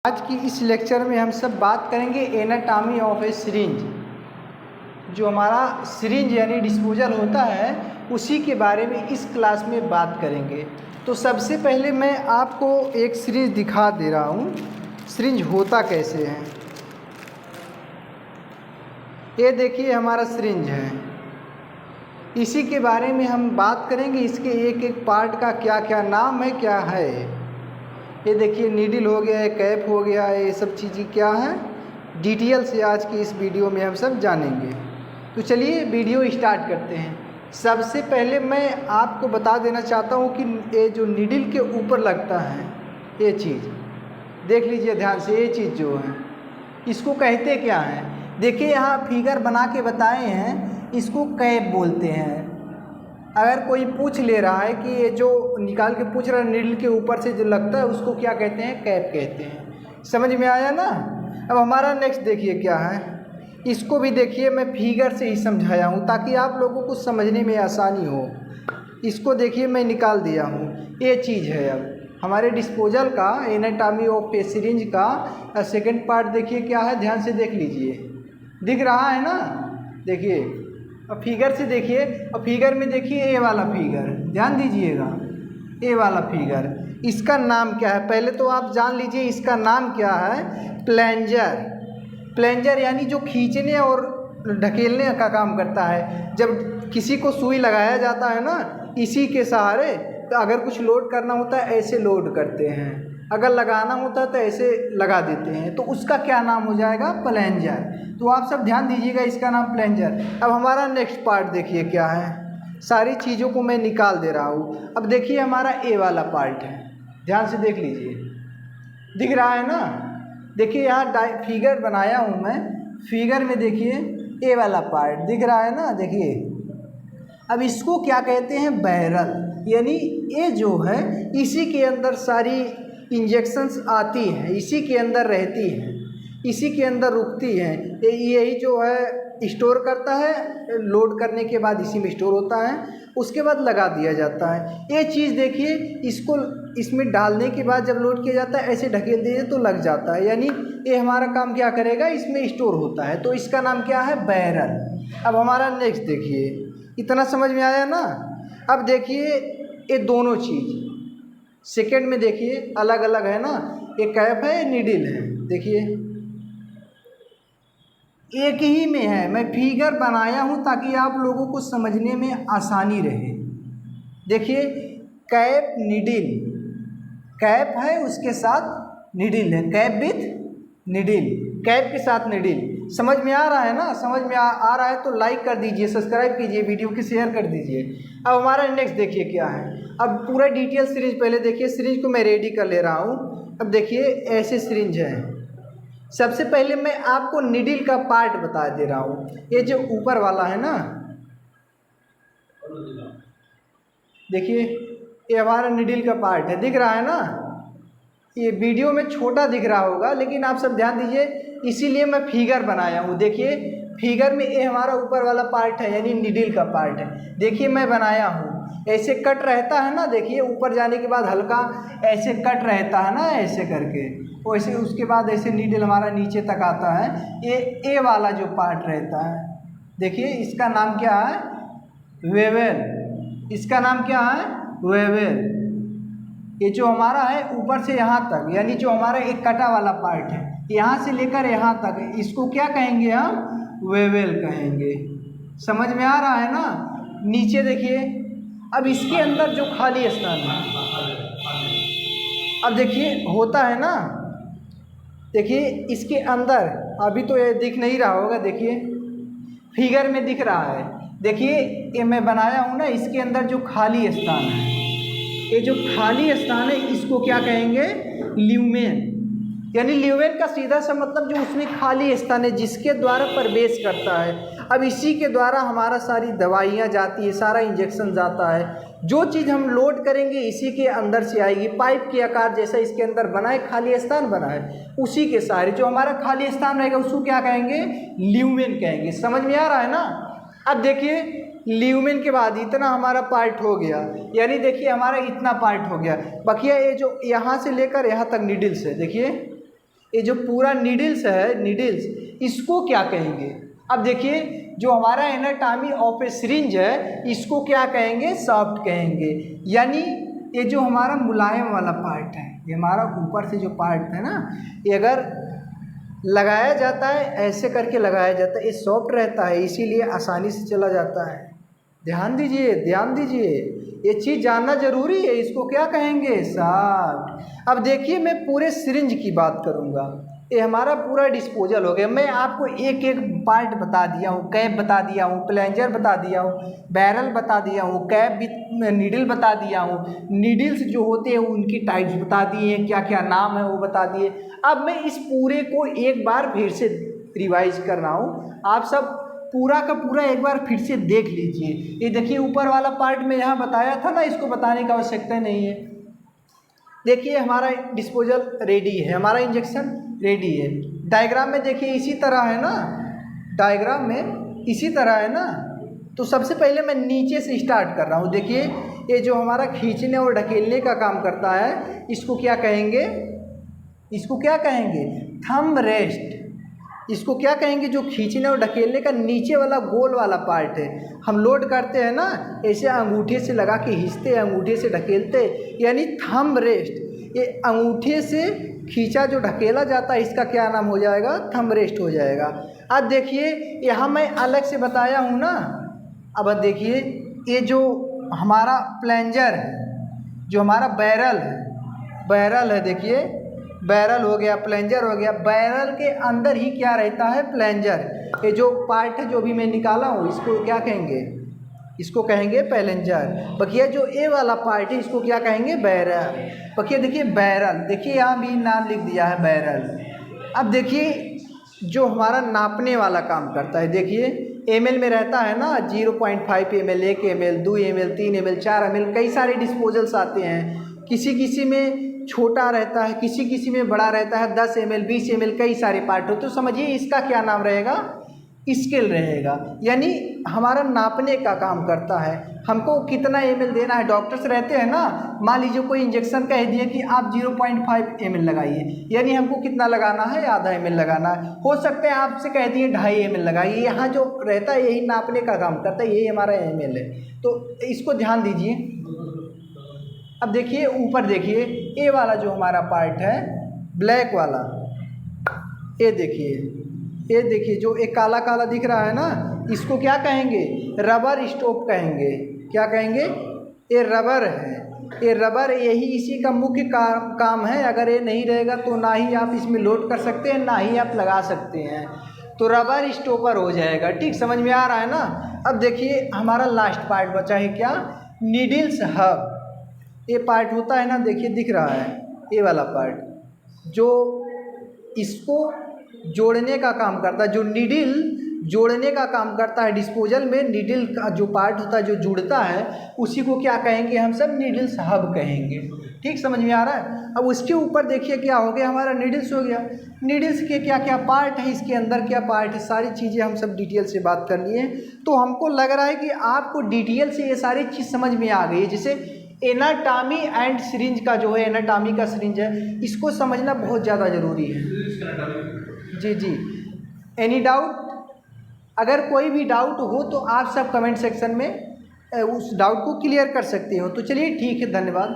आज की इस लेक्चर में हम सब बात करेंगे एनाटॉमी ऑफ ए सिरिंज। जो हमारा सिरिंज यानी डिस्पोजल होता है उसी के बारे में इस क्लास में बात करेंगे। तो सबसे पहले मैं आपको एक सिरिंज दिखा दे रहा हूँ, सिरिंज होता कैसे है। ये देखिए हमारा सिरिंज है, इसी के बारे में हम बात करेंगे। इसके एक एक पार्ट का क्या क्या नाम है, क्या है। ये देखिए नीडल हो गया है, कैप हो गया है, ये सब चीज़ें क्या हैं डिटेल से आज की इस वीडियो में हम सब जानेंगे। तो चलिए वीडियो स्टार्ट करते हैं। सबसे पहले मैं आपको बता देना चाहता हूँ कि ये जो नीडल के ऊपर लगता है ये चीज़ देख लीजिए ध्यान से। ये चीज़ जो है इसको कहते क्या हैं, देखिए यहाँ फिगर बना के बताए हैं, इसको कैप बोलते हैं। अगर कोई पूछ ले रहा है कि ये जो निकाल के पूछ रहा है नीडल के ऊपर से जो लगता है उसको क्या कहते हैं, कैप कहते हैं। समझ में आया ना। अब हमारा नेक्स्ट देखिए क्या है, इसको भी देखिए मैं फिगर से ही समझाया हूँ ताकि आप लोगों को समझने में आसानी हो। इसको देखिए मैं निकाल दिया हूँ, ये चीज़ है। अब हमारे डिस्पोजल का एनाटॉमी ऑफ ए सिरिंज का सेकेंड पार्ट देखिए क्या है, ध्यान से देख लीजिए। दिख रहा है ना, देखिए। अब फिगर से देखिए, अब फिगर में देखिए ए वाला फिगर, ध्यान दीजिएगा। ए वाला फिगर, इसका नाम क्या है पहले तो आप जान लीजिए। इसका नाम क्या है, प्लेंजर। प्लेंजर यानी जो खींचने और ढकेलने का काम करता है। जब किसी को सुई लगाया जाता है ना, इसी के सहारे तो अगर कुछ लोड करना होता है ऐसे लोड करते हैं, अगर लगाना होता है तो ऐसे लगा देते हैं, तो उसका क्या नाम हो जाएगा, प्लेंजर। तो आप सब ध्यान दीजिएगा, इसका नाम प्लेंजर। अब हमारा नेक्स्ट पार्ट देखिए क्या है, सारी चीज़ों को मैं निकाल दे रहा हूँ। अब देखिए हमारा ए वाला पार्ट है, ध्यान से देख लीजिए, दिख रहा है ना। देखिए यहाँ फिगर बनाया हूँ मैं, फिगर में देखिए ए वाला पार्ट दिख रहा है ना, देखिए। अब इसको क्या कहते हैं, बैरल। यानी ये जो है इसी के अंदर सारी इंजेक्शंस आती हैं, इसी के अंदर रहती हैं, इसी के अंदर रुकती हैं। यही जो है स्टोर करता है, लोड करने के बाद इसी में स्टोर होता है, उसके बाद लगा दिया जाता है। ये चीज़ देखिए, इसको इसमें डालने के बाद जब लोड किया जाता है ऐसे ढकेल दीजिए तो लग जाता है, यानी ये हमारा काम क्या करेगा, इसमें स्टोर होता है। तो इसका नाम क्या है, बैरल। अब हमारा नेक्स्ट देखिए, इतना समझ में आया ना। अब देखिए ये दोनों चीज़ सेकेंड में देखिए अलग अलग है ना, ये कैप है, ये नीडल है। देखिए एक ही में है, मैं फिगर बनाया हूँ ताकि आप लोगों को समझने में आसानी रहे। देखिए कैप नीडल, कैप है उसके साथ नीडल है, कैप विथ नीडल, कैप के साथ नीडल। समझ में आ रहा है ना, समझ में आ रहा है तो लाइक कर दीजिए, सब्सक्राइब कीजिए, वीडियो की शेयर कर दीजिए। अब हमारा नेक्स्ट देखिए क्या है। अब पूरा डिटेल सिरिंज पहले देखिए, सिरिंज को मैं रेडी कर ले रहा हूँ। अब देखिए ऐसे सिरिंज है। सबसे पहले मैं आपको नीडल का पार्ट बता दे रहा हूँ, ये जो ऊपर वाला है ना, देखिए ये हमारा नीडल का पार्ट है, दिख रहा है ना। ये वीडियो में छोटा दिख रहा होगा लेकिन आप सब ध्यान दीजिए, इसीलिए मैं फिगर बनाया हूँ। देखिए फिगर में ये हमारा ऊपर वाला पार्ट है यानी नीडल का पार्ट है। देखिए मैं बनाया हूँ, ऐसे कट रहता है ना, देखिए ऊपर जाने के बाद हल्का ऐसे कट रहता है ना, ऐसे करके वैसे उसके बाद ऐसे नीडल हमारा नीचे तक आता है। ये ए वाला जो पार्ट रहता है, देखिए इसका नाम क्या है, वेवेल। इसका नाम क्या है, वेवेल। ये जो हमारा है ऊपर से यहाँ तक, यानी जो हमारा एक कटा वाला पार्ट है यहाँ से लेकर यहाँ तक, इसको क्या कहेंगे हम, वेवेल कहेंगे। समझ में आ रहा है ना। नीचे देखिए, अब इसके अंदर जो खाली स्थान है, अब देखिए होता है ना, देखिए इसके अंदर अभी तो ये दिख नहीं रहा होगा, देखिए फिगर में दिख रहा है। देखिए ये मैं बनाया हूँ ना, इसके अंदर जो खाली स्थान है, ये जो खाली स्थान है इसको क्या कहेंगे, ल्यूमेन। यानी ल्यूमेन का सीधा सा मतलब जो उसमें खाली स्थान है जिसके द्वारा प्रवेश करता है। अब इसी के द्वारा हमारा सारी दवाइयाँ जाती है, सारा इंजेक्शन जाता है। जो चीज़ हम लोड करेंगे इसी के अंदर से आएगी। पाइप के आकार जैसा इसके अंदर बना है, खाली स्थान बना है, उसी के सहारे जो हमारा खाली स्थान रहेगा उसको क्या कहेंगे, ल्यूमेन कहेंगे। समझ में आ रहा है ना। अब देखिए ल्यूमेन के बाद इतना हमारा पार्ट हो गया, यानी देखिए हमारा इतना पार्ट हो गया। बकिया ये जो यहाँ से लेकर यहाँ तक नीडल से, देखिए ये जो पूरा नीडल्स है, नीडल्स, इसको क्या कहेंगे? अब देखिए जो हमारा एनाटॉमी ऑफ ए सिरिंज है इसको क्या कहेंगे? सॉफ्ट कहेंगे। यानी ये जो हमारा मुलायम वाला पार्ट है, ये हमारा ऊपर से जो पार्ट है ना, ये अगर लगाया जाता है ऐसे करके लगाया जाता है, ये सॉफ्ट रहता है, इसीलिए आसानी से चला जाता है। ध्यान दीजिए, ध्यान दीजिए, ये चीज़ जानना जरूरी है। इसको क्या कहेंगे? सॉफ्ट। अब देखिए मैं पूरे सिरिंज की बात करूँगा, ये हमारा पूरा डिस्पोजल हो गया। मैं आपको एक एक पार्ट बता दिया हूँ, कैप बता दिया हूँ, प्लेंजर बता दिया हूँ, बैरल बता दिया हूँ, कैप विथ नीडल बता दिया हूँ, नीडल्स जो होते हैं उनकी टाइप्स बता दिए हैं, क्या क्या नाम है वो बता दिए। अब मैं इस पूरे को एक बार फिर से रिवाइज कर रहा हूँ, आप सब पूरा का पूरा एक बार फिर से देख लीजिए। ये देखिए ऊपर वाला पार्ट में यहाँ बताया था ना, इसको बताने की आवश्यकता नहीं है। देखिए हमारा डिस्पोजल रेडी है, हमारा इंजेक्शन रेडी है। डायग्राम में देखिए इसी तरह है ना, डायग्राम में इसी तरह है ना। तो सबसे पहले मैं नीचे से स्टार्ट कर रहा हूँ। देखिए ये जो हमारा खींचने और ढकेलने का काम करता है इसको क्या कहेंगे? इसको क्या कहेंगे? Thumb rest. इसको क्या कहेंगे? जो खींचने और ढकेलने का नीचे वाला गोल वाला पार्ट है, हम लोड करते हैं ना, ऐसे अंगूठे से लगा के खींचते, अंगूठे से ढकेलते, यानी थंब रेस्ट। ये अंगूठे से खींचा जो ढकेला जाता है इसका क्या नाम हो जाएगा? थंब रेस्ट हो जाएगा। अब देखिए यहाँ मैं अलग से बताया हूँ ना। अब देखिए ये जो हमारा प्लेंजर है, जो हमारा बैरल है, बैरल है, देखिए बैरल हो गया, प्लेंजर हो गया। बैरल के अंदर ही क्या रहता है? प्लेंजर। ये जो पार्ट है जो भी मैं निकाला हूँ इसको क्या कहेंगे? इसको कहेंगे प्लेंजर। बकिया जो ए वाला पार्ट है इसको क्या कहेंगे? बैरल। बकिया देखिए बैरल, देखिए यहाँ भी नाम लिख दिया है बैरल। अब देखिए जो हमारा नापने वाला काम करता है, देखिए ml में रहता है ना, 0.5 ml, 1 ml, 2 ml, 3 ml, 4 ml, कई सारे डिस्पोजल्स आते हैं। किसी किसी में छोटा रहता है, किसी किसी में बड़ा रहता है, 10 ml, 20 ml, कई सारे पार्ट हो। तो समझिए इसका क्या नाम रहेगा? स्केल रहेगा। यानी हमारा नापने का काम करता है, हमको कितना ml देना है। डॉक्टर्स रहते हैं ना, मान लीजिए कोई इंजेक्शन कह दिए कि आप 0.5 ml लगाइए, यानी हमको कितना लगाना है? आधा ml लगाना है। हो सकता है आपसे कह दिए 2.5 ml लगाइए, यहाँ जो रहता है यही नापने का काम करता है, यही हमारा ml है। तो इसको ध्यान दीजिए। अब देखिए ऊपर देखिए ए वाला जो हमारा पार्ट है ब्लैक वाला, ये देखिए जो एक काला काला दिख रहा है ना, इसको क्या कहेंगे? रबर स्टॉप कहेंगे। क्या कहेंगे? ये रबर है, ये रबर, यही इसी का मुख्य काम है। अगर ये नहीं रहेगा तो ना ही आप इसमें लोड कर सकते हैं, ना ही आप लगा सकते हैं। तो रबर स्टॉपर हो जाएगा। ठीक, समझ में आ रहा है ना? अब देखिए हमारा लास्ट पार्ट बचा है क्या? Needles hub. ये पार्ट होता है ना, देखिए दिख रहा है ये वाला पार्ट, जो इसको जोड़ने का काम करता है, जो नीडल जोड़ने का काम करता है। डिस्पोजल में नीडल का जो पार्ट होता है जो जुड़ता है उसी को क्या कहेंगे? हम सब नीडल्स हब कहेंगे। ठीक, समझ में आ रहा है? अब उसके ऊपर देखिए क्या हो गया? हमारा नीडल्स हो गया। नीडल्स के क्या क्या पार्ट है, इसके अंदर क्या पार्ट है, सारी चीज़ें हम सब डिटेल से बात कर लिए। तो हमको लग रहा है कि आपको डिटेल से ये सारी चीज़ समझ में आ गई है। जैसे एनाटॉमी एंड सिरिंज का जो है, एनाटॉमी का सिरिंज है, इसको समझना बहुत ज़्यादा ज़रूरी है। जी जी, एनी डाउट? अगर कोई भी डाउट हो तो आप सब कमेंट सेक्शन में उस डाउट को क्लियर कर सकते हो। तो चलिए ठीक है, धन्यवाद।